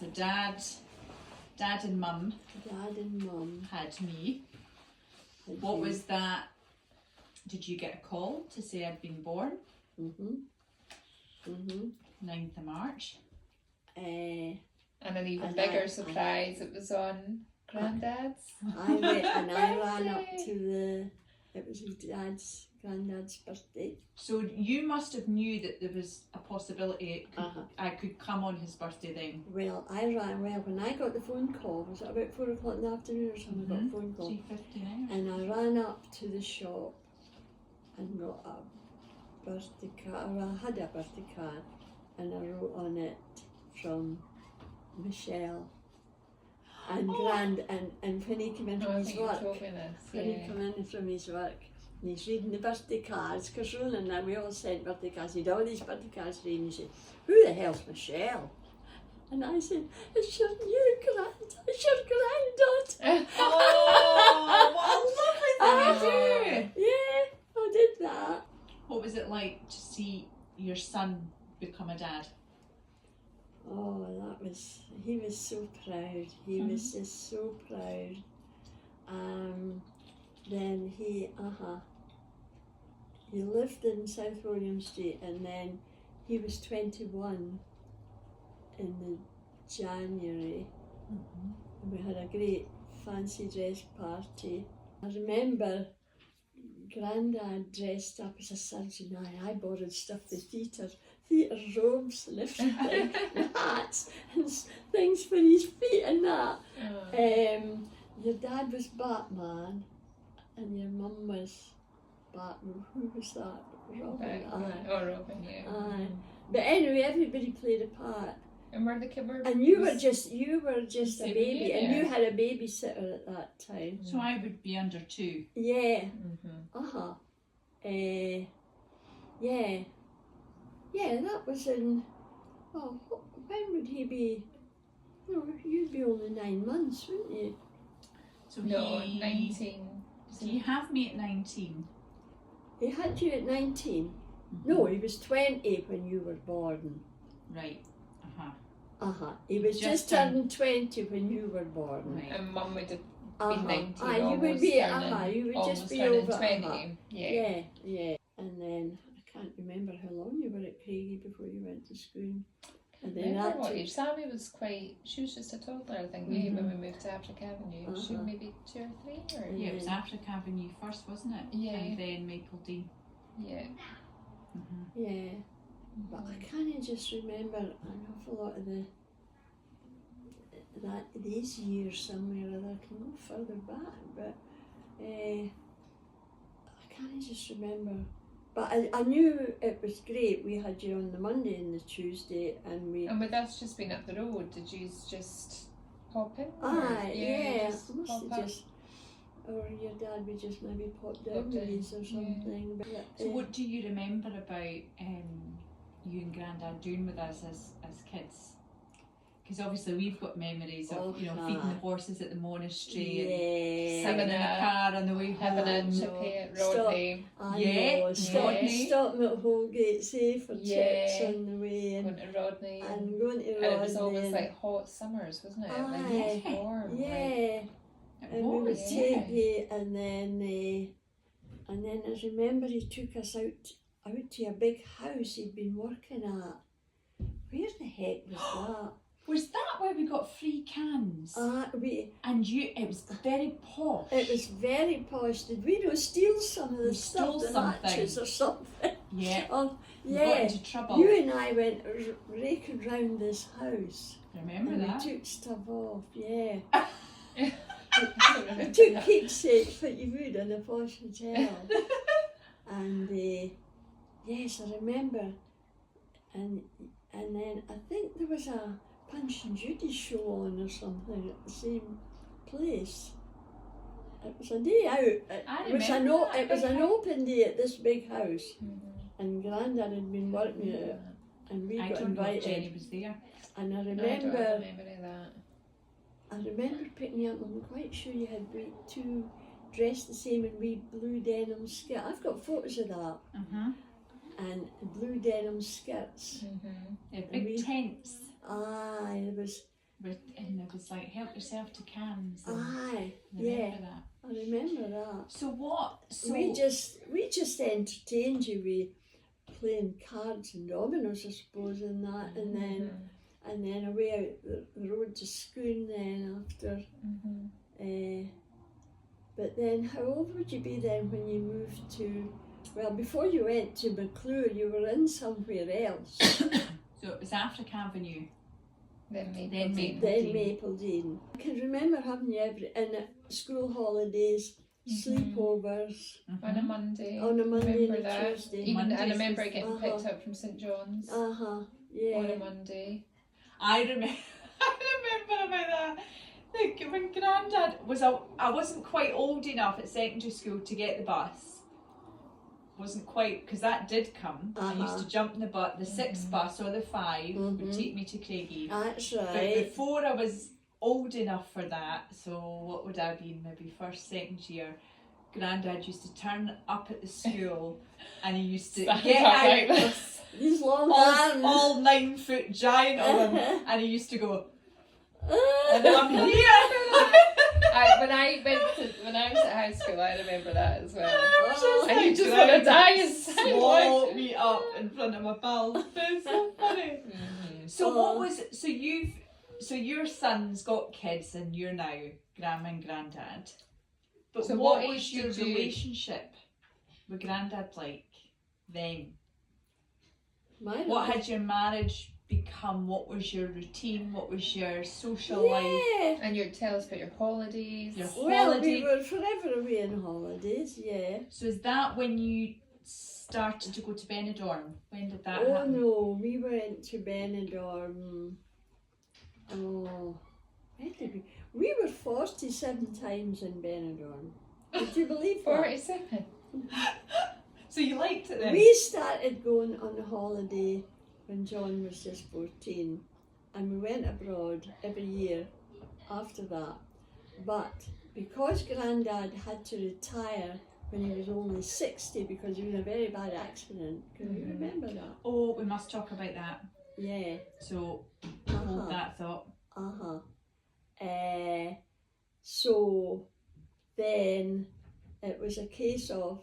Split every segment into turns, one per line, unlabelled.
So Dad and Mum had me. What was that? Did you get a call to say I'd been born? 9th of March.
And an even bigger surprise, it was on Grandad's.
I ran up to it was his granddad's birthday.
So you must have knew that there was a possibility I could come on his birthday then.
Well, when I got the phone call, was it about 4 o'clock in the afternoon or something? I got a phone call.
3:59.
And I ran up to the shop and got a birthday card, or I had a birthday card, and I wrote on it from Michelle and and when he came in from his work, when he came in from his work, and he's reading the birthday cards, because Roland and we all sent birthday cards, he'd all these birthday cards reading, he said, "Who the hell's Michelle?" And I said, "It's your granddaughter."
Oh, what a lovely thing to do!
Yeah, I did that.
What was it like to see your son become a dad?
Oh, he was so proud. He was just so proud. Then he lived in South William Street, and then he was 21 in the January. And we had a great fancy dress party. I remember Grandad dressed up as a surgeon. I borrowed stuff for theatre robes and everything, and hats and things for his feet and that. Your dad was Batman and your mum was Batman. Who was that? Robin.
Robin, yeah.
But anyway, everybody played a part.
And were the kids?
And you were just a baby, and you had a babysitter at that time.
So I would be under 2.
Yeah. Yeah, that was in. Oh, when would he be? No, you'd be only 9 months, wouldn't you?
So
19.
So you have me at 19.
He had you at 19. No, he was 20 when you were born.
Right.
He was just turning 20 when you were born.
Right.
And Mum would have been 19.
You would be. You would just be over
20.
Yeah. And then I can't remember how long you were at Craigie before you went to school. And then
remember what age? Sammy was she was just a toddler, I think, when we moved to Africa Avenue. She was maybe 2 or 3? Or?
Yeah, it was Africa Avenue first, wasn't it?
Yeah.
And then Maple Dean.
Yeah.
Yeah. But I can't just remember an awful lot of these years somewhere or other. I can go further back, but I can't just remember. But I knew it was great. We had you on the Monday and the Tuesday, and
with us just being up the road, did you just pop in?
Yeah. Or your dad would just maybe pop down with us or something.
Yeah. So what do you remember about you and Grandad doing with us as kids? Because obviously we've got memories of feeding the horses at the monastery and sitting in the car on the way home.
Having a chippy at Rodney.
Stopping at Holgate, say, for chips on the way.
Going to Rodney.
And going to Rodney.
And it was always like hot summers, wasn't it? Like warm.
Yeah. And we would take you, and then I remember he took us out to a big house he'd been working at. Where the heck was that?
Was that where we got free cans? It was very posh.
It was very posh. Did we not steal some of the stuff, the matches or something?
Yeah.
Yeah.
Got into trouble.
You and I went raking round this house.
Remember that?
We took stuff off, yeah. We took keepsakes that you would in a posh hotel. And yes, I remember. And then I think there was a Punch and Judy show on or something at the same place. It was a day out. It was an open day at this big house. And Grandad had been working it, and we got invited.
Jenny was there.
And I remember.
I don't remember any of that.
I remember picking you up. I'm quite sure you had two dressed the same in wee blue denim skirt. I've got photos of that. And blue denim skirts.
Yeah, big tents.
There was
and it was like help yourself to cans. And
Aye,
I
yeah,
remember that.
I remember that.
So what? So
We just entertained you with playing cards and dominoes, I suppose, and that, and then away out the road to school then after. But then, how old would you be then when you moved to? Well, before you went to McClure, you were in somewhere else.
So it was Africa Avenue.
Then
Then
Maple.
Then Mapledene. I can remember having you in school holidays, sleepovers
On a Monday.
on a Monday
Remember
and a
that?
Tuesday.
Even, and I
Mondays
remember
was-
getting picked up from St John's
Yeah.
on a Monday.
I remember. I remember about that. Like when Grandad was out, I wasn't quite old enough at secondary school to get the bus. Wasn't quite, because that did come. I used to jump in the 6 bus or the 5 would take me to Craigie.
That's
But
right.
before I was old enough for that, so what would I have been, maybe first, second year, Grandad used to turn up at the school and he used to
Stand
get
up
out
like this.
These long arms.
all 9 foot giant of him and he used to go,
Ah.
I'm here!
When I was at high school, I remember that as well.
Oh,
And you just want to die inside.
Swallow me up in front of my pals. It's so funny. So what was so your son's got kids and you're now grandma and granddad. But
So
what
what
was
age
your
did you-
relationship with granddad like then?
Mine
What
was-
had your marriage become? What was your routine? What was your social life?
Yeah.
And you'd tell us about your holidays.
Your
Well,
holiday?
we were forever away on holidays, yeah.
So is that when you started to go to Benidorm? When did that
Oh
happen?
no, we went to Benidorm. Oh, when did we? We were 47 times in Benidorm. Would you believe that?
47.
So you liked it then?
We started going on a holiday when John was just 14, and we went abroad every year after that. But because Grandad had to retire when he was only 60 because he was in a very bad accident, can you remember that?
Oh, we must talk about that.
Yeah.
So hold
Uh-huh.
that thought.
So then it was a case of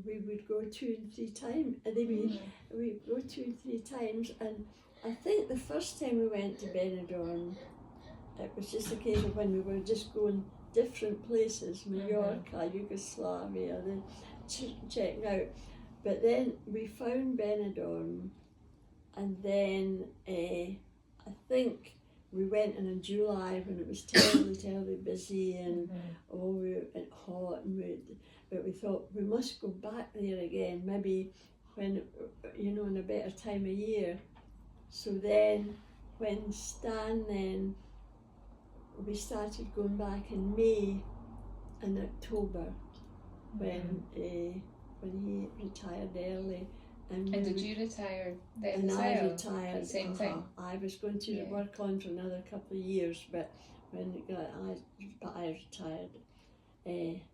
we would go 2 and 3 times. And then we'd go 2 and 3 times. And I think the first time we went to Benidorm, it was just a case of when we were just going different places, Mallorca, Yugoslavia, then checking out. But then we found Benidorm, and then I think we went in July when it was terribly busy and we were hot, and but we thought we must go back there again, maybe when, in a better time of year. So then when Stan then, we started going back in May and October when he retired early. And
did you retire then
and
as
I
well?
retired
At the same time?
I was going to work on for another couple of years, but when I retired.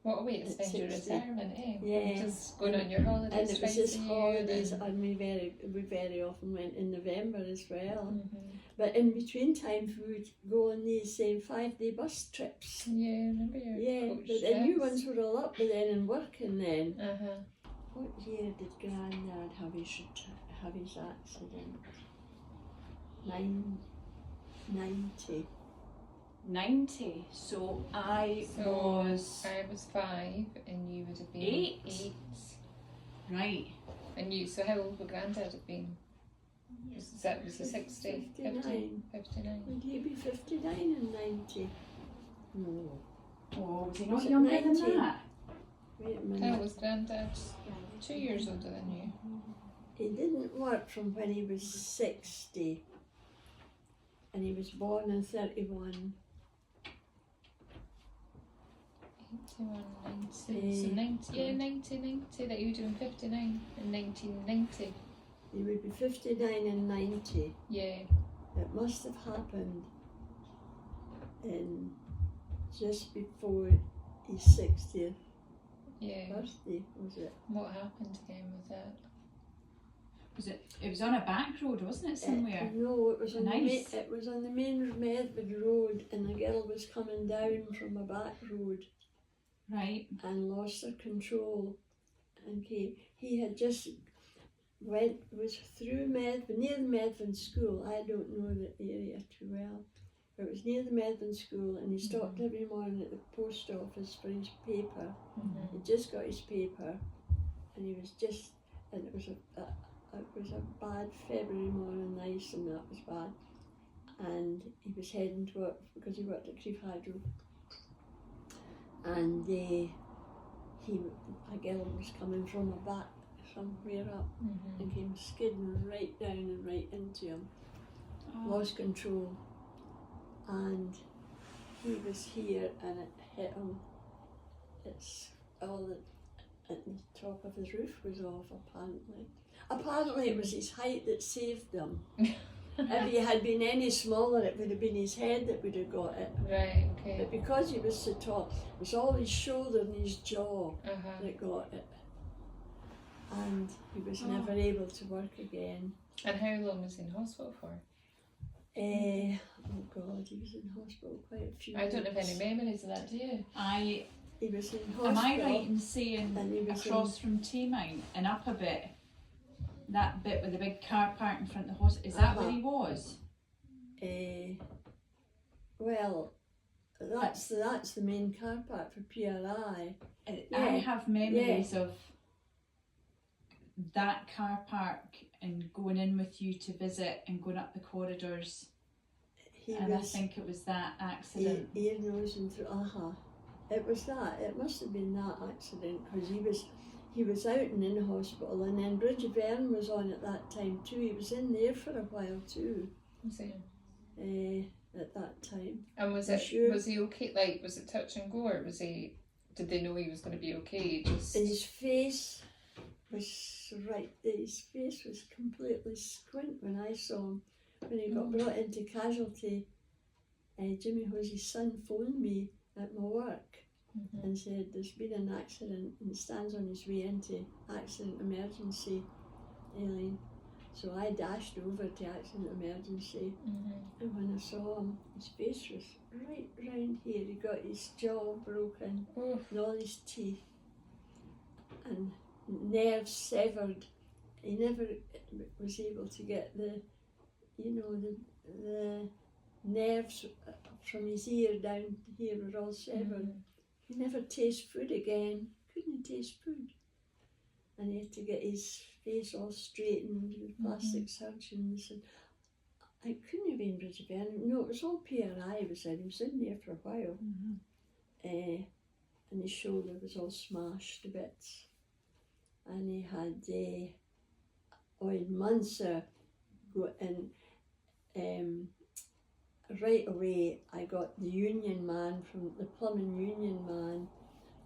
What a way to
at
spend your
60.
retirement, eh?
Yeah.
Just going on your holidays
And it was
twice
just
a year.
holidays,
and-
and we very often went in November as well.
Mhm.
But in between times, we would go on these same 5-day bus trips.
Yeah, I remember your
Yeah,
coach
but the new
trips.
ones were all up by then and working then.
Uh-huh.
What year did Grandad have his accident? 90.
90. So I
So
was
I was 5 and you would have been
8. Right.
And so how old would Grandad have been? Was he 60?
59.
59.
Would he be 59 and 90? No.
Oh, was he
Was
not
it
younger
90?
than that?
Wait a
How
minute.
was Grandad? 2 years older than you.
He didn't work from when he was 60. And he was born in 31.
81, 90. So 90, yeah, 90, that you were doing 59 in 1990.
He would be 59 and 90.
Yeah.
It must have happened in just before his 60th
Yeah.
birthday, was it?
What happened again with that?
It was on a back road, wasn't it, somewhere?
No, it was on
Nice.
it was on the main Medford Road, and the girl was coming down from a back road
Right.
and lost her control. And he had just was through Medford, near the Medford School. I don't know the area too well, but it was near the Medford School, and he stopped every morning at the post office for his paper. He just got his paper, and he was just, and it was a bad February morning, nice, and that was bad. And he was heading to work because he worked at Crieff Hydro. And a girl was coming from a back somewhere up and came skidding right down and right into him. Lost control, and he was here, and it hit him. It's all at the top of his roof was off, apparently. Apparently it was his height that saved him. If he had been any smaller, it would have been his head that would have got it.
Right, okay.
But because he was so tall, it was all his shoulder and his jaw that got it. And he was never able to work again.
And how long was he in hospital for?
Oh God, he was in hospital quite a few
I don't have
weeks.
any memories of that, do you?
He was in hospital.
Am I right in saying
and he was
across from T-Mount and up a bit, that bit with the big car park in front of the hospital, is that where he was?
Well, that's the main car park for PRI.
I have memories of that car park and going in with you to visit and going up the corridors. I think it was that accident.
Ear, nose and throat. It was that. It must have been that accident, because he was out and in hospital, and then Bridge of Erne was on at that time too. He was in there for a while too.
Was he?
At that time.
And was he okay? Like, was it touch and go, or did they know he was going to be okay?
His face was his face was completely squint when I saw him. When he got brought into casualty, Jimmy Hosey's son phoned me at my work and said there's been an accident, and stands on his way into accident emergency, Aileen. So I dashed over to accident emergency, and when I saw him, his face was right round here. He got his jaw broken, and all his teeth, and nerves severed. He never was able to get the nerves from his ear down here were all severed. He never tasted food again. Couldn't taste food. And he had to get his face all straightened with plastic surgeons. And it couldn't have been Bridge of Erne. No, it was all PRI. He was in there for a while. And his shoulder was all smashed to bits. And he had in months right away I got the union man from the plumbing union man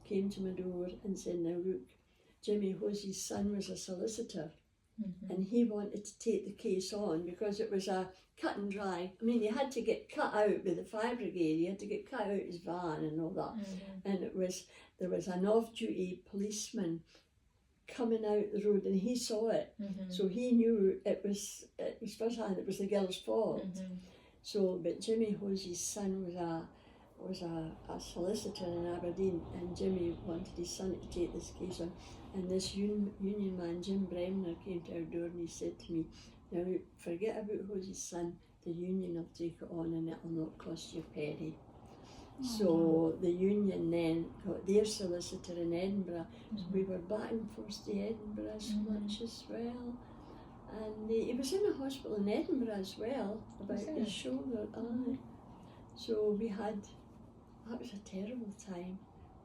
came to my door and said, now look, Jimmy Hosey's son was a solicitor and he wanted to take the case on because it was a cut and dry. I mean, he had to get cut out with the fire brigade, he had to get cut out his van and all that. And there was an off-duty policeman coming out the road, and he saw it, so he knew it was first hand. It was the girl's fault. So, but Jimmy Hosey's son was a solicitor in Aberdeen, and Jimmy wanted his son to take this case on. And this union man, Jim Bremner, came to our door and he said to me, "Now forget about Hosey's son. The union will take it on, and it'll not cost you a penny." So the union then got their solicitor in Edinburgh. So we were back and forth to Edinburgh as much as well. And he was in a hospital in Edinburgh as well, about his shoulder. So that was a terrible time.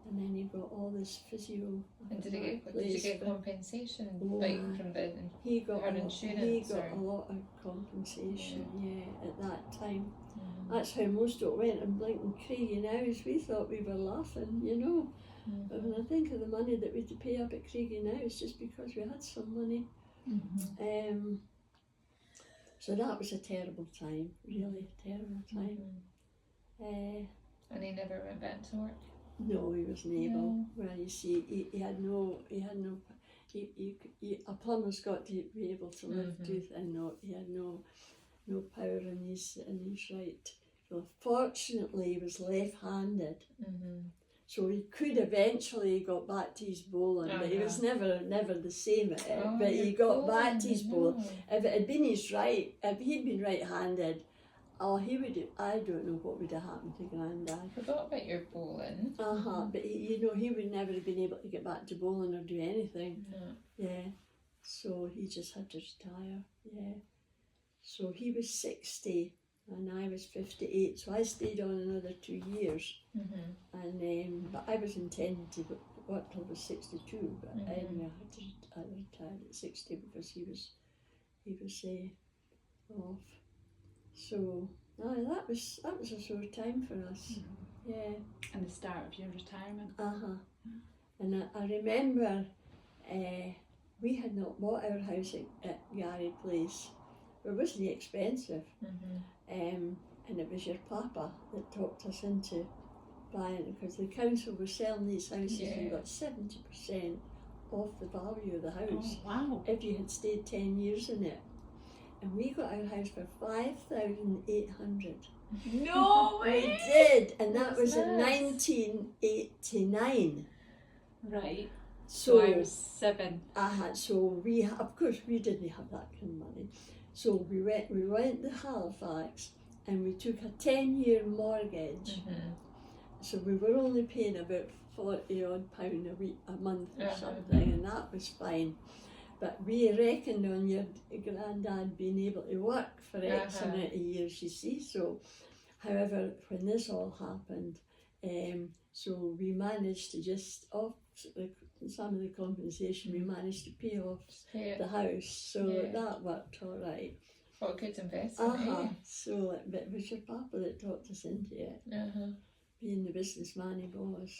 And then he got all this physio.
And did you get compensation from the insurance?
He got a lot of compensation, at that time. That's how most of it went in Blinken Craigie Knowes. We thought we were laughing, But when I think of the money that we had to pay up at Craigie Knowes, just because we had some money. So that was a terrible time, really terrible time.
And he never went back to work?
No, he wasn't able. Well, you see, he a plumber's got to be able to lift too thin. He had no power in his right. Well, fortunately, he was left-handed, so he could eventually got back to his bowling, but he was never the same at it. But he got back to his bowling. If it had been his right, if he'd been right-handed, he would have, I don't know what would have happened to Grandad.
Forgot about your bowling.
But he would never have been able to get back to bowling or do anything. Yeah, so he just had to retire. Yeah, so he was 60 and I was 58, so I stayed on another 2 years. And but I was intending to work till I was 62, but anyway, I retired at 60 because he was off. So that was a sore time for us. Yeah.
And the start of your retirement.
And I remember we had not bought our house at Gary Place. It wasn't expensive. And it was your papa that talked us into buying it, because the council was selling these houses and got 70% off the value of the house.
Oh, wow.
If you had stayed 10 years in it. And we got our house for $5,800.
No
We
way!
did, and that
That's
was in
nice.
1989.
Right.
So
I was 7.
so of course we didn't have that kind of money. So we went to Halifax and we took a 10-year mortgage. So we were only paying about £40 a month or something, and that was fine. But we reckoned on your Grandad being able to work for X amount of years, you see. So, however, when this all happened, so we managed to just, off some of the compensation, we managed to pay off the house. So that worked all right.
What a good investment.
So, but it was your papa that talked us into it, being the businessman he was.